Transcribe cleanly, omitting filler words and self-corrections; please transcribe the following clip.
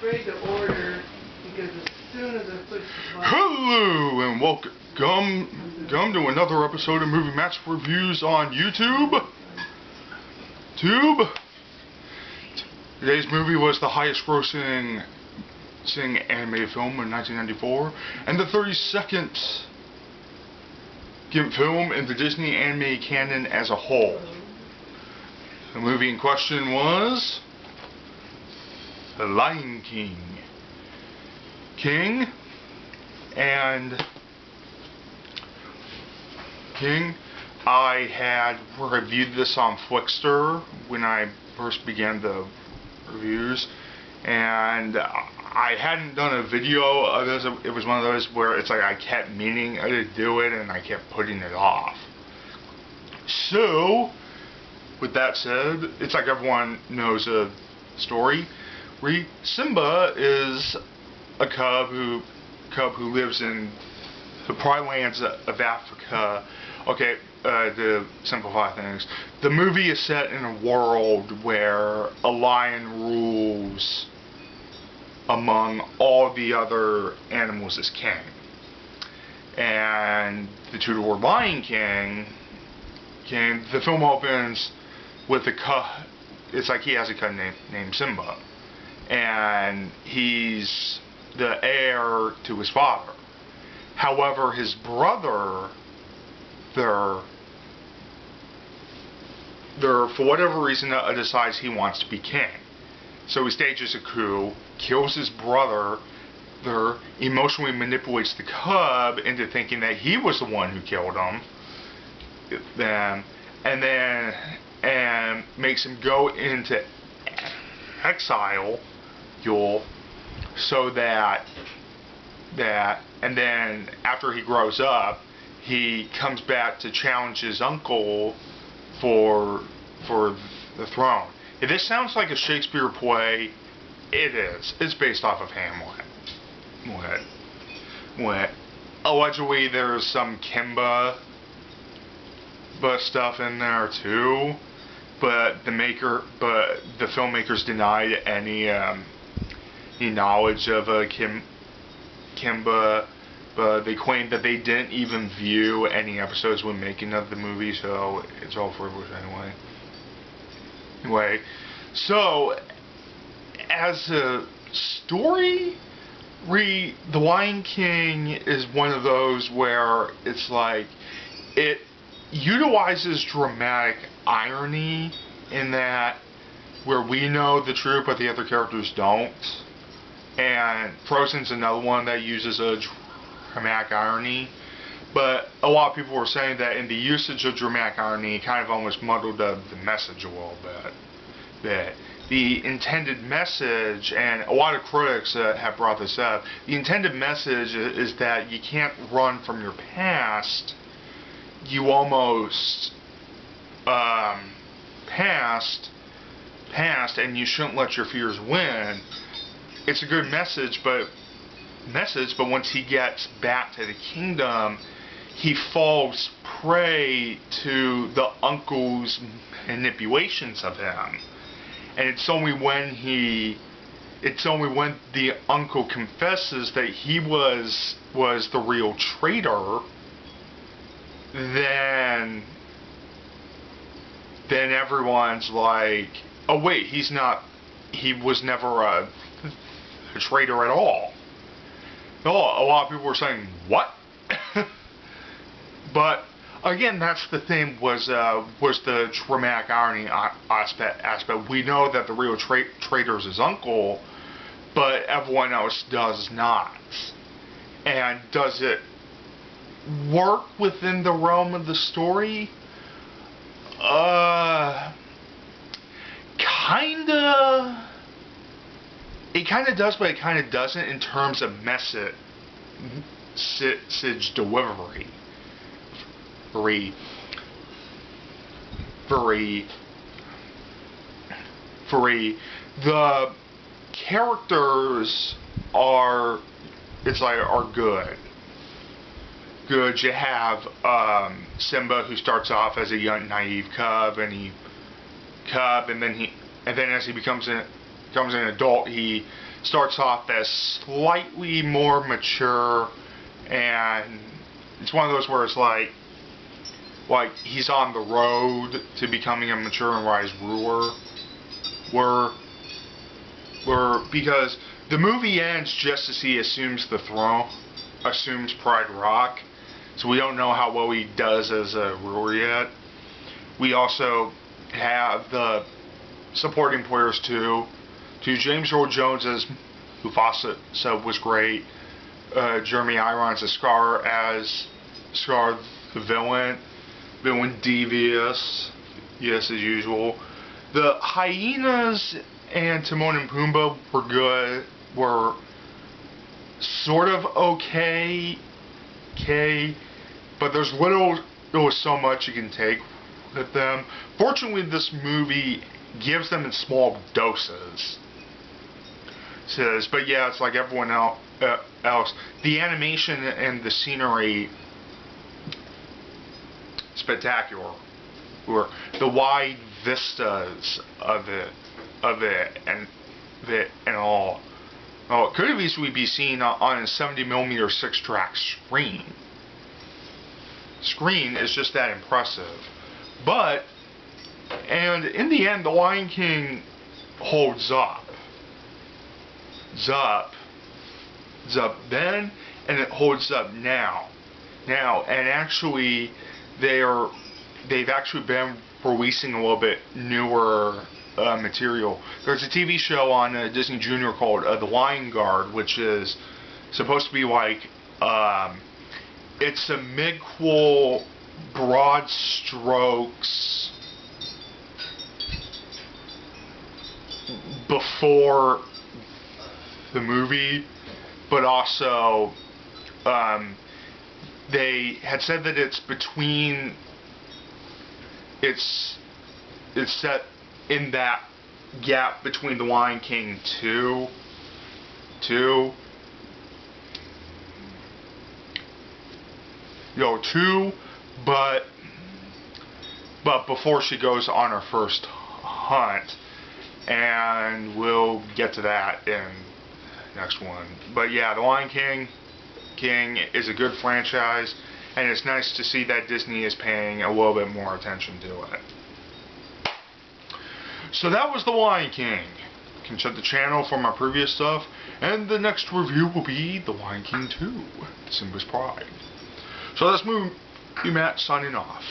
afraid to order because as soon as I push the button... Hello and welcome to another episode of Movie Match Reviews on YouTube. Today's movie was the highest grossing animated film in 1994 and the 32nd film in the Disney animated canon as a whole. The movie in question was The Lion King. I had reviewed this on Flickster when I first began the reviews, and I hadn't done a video of this. It was one of those where it's like I kept meaning to do it and I kept putting it off. So, with that said, it's like everyone knows a story. Simba is a cub who lives in the pride lands of Africa. Okay, to simplify things, the movie is set in a world where a lion rules among all the other animals as king. And to the word Lion King, the film opens with a cub. It's like he has a cub named Simba, and he's the heir to his father. However, his brother, for whatever reason, decides he wants to be king. So he stages a coup, kills his brother, emotionally manipulates the cub into thinking that he was the one who killed him, and makes him go into exile, so that and then after he grows up, he comes back to challenge his uncle for the throne. If this sounds like a Shakespeare play, it is. It's based off of Hamlet. Allegedly, there's some Kimba stuff in there too, but the filmmakers denied any knowledge of Kimba, but they claimed that they didn't even view any episodes when making of the movie, so it's all frivolous anyway. So, as a story, The Lion King is one of those where it's like, it utilizes dramatic irony in that where we know the truth but the other characters don't. And Frozen's another one that uses a dramatic irony, but a lot of people were saying that in the usage of dramatic irony, it kind of almost muddled the message a little bit. That the intended message, and a lot of critics have brought this up, the intended message is that you can't run from your past. You almost past, and you shouldn't let your fears win. It's a good message, but once he gets back to the kingdom, he falls prey to the uncle's manipulations of him. And it's only when the uncle confesses that he was the real traitor, then everyone's like, oh wait, he was never a traitor at all. No, a lot of people were saying, what? But again, that's the thing, was the dramatic irony aspect. We know that the real traitor is his uncle, but everyone else does not. And does it work within the realm of the story? Kinda. It kind of does, but it kind of doesn't in terms of message delivery. The characters are good. You have Simba, who starts off as a young, naive cub, and then as he becomes an adult, he starts off as slightly more mature, and it's one of those where it's like he's on the road to becoming a mature and wise ruler. Because the movie ends just as he assumes the throne, assumes Pride Rock, so we don't know how well he does as a ruler yet. We also have the supporting players too. James Earl Jones as Mufasa was great. Jeremy Irons as Scar the villain devious, yes, as usual. The hyenas and Timon and Pumbaa were good, were sort of okay, but there was so much you can take with them. Fortunately, this movie gives them in small doses. But yeah, it's like everyone else. The animation and the scenery, spectacular. Or the wide vistas of it and all. Oh, it could have easily be seen on a 70mm 6-track screen. Screen is just that impressive. And in the end, The Lion King holds up. It's up then, and it holds up now. And actually, they've actually been releasing a little bit newer material. There's a TV show on Disney Junior called The Lion Guard, which is supposed to be like it's a midquel, broad strokes before the movie, but also they had said that it's between, it's set in that gap between The Lion King 2, but before she goes on her first hunt, and we'll get to that in next one. But yeah, The Lion King is a good franchise, and it's nice to see that Disney is paying a little bit more attention to it. So that was The Lion King. You can check the channel for my previous stuff, and the next review will be The Lion King 2, Simba's Pride. So that's me, Matt, signing off.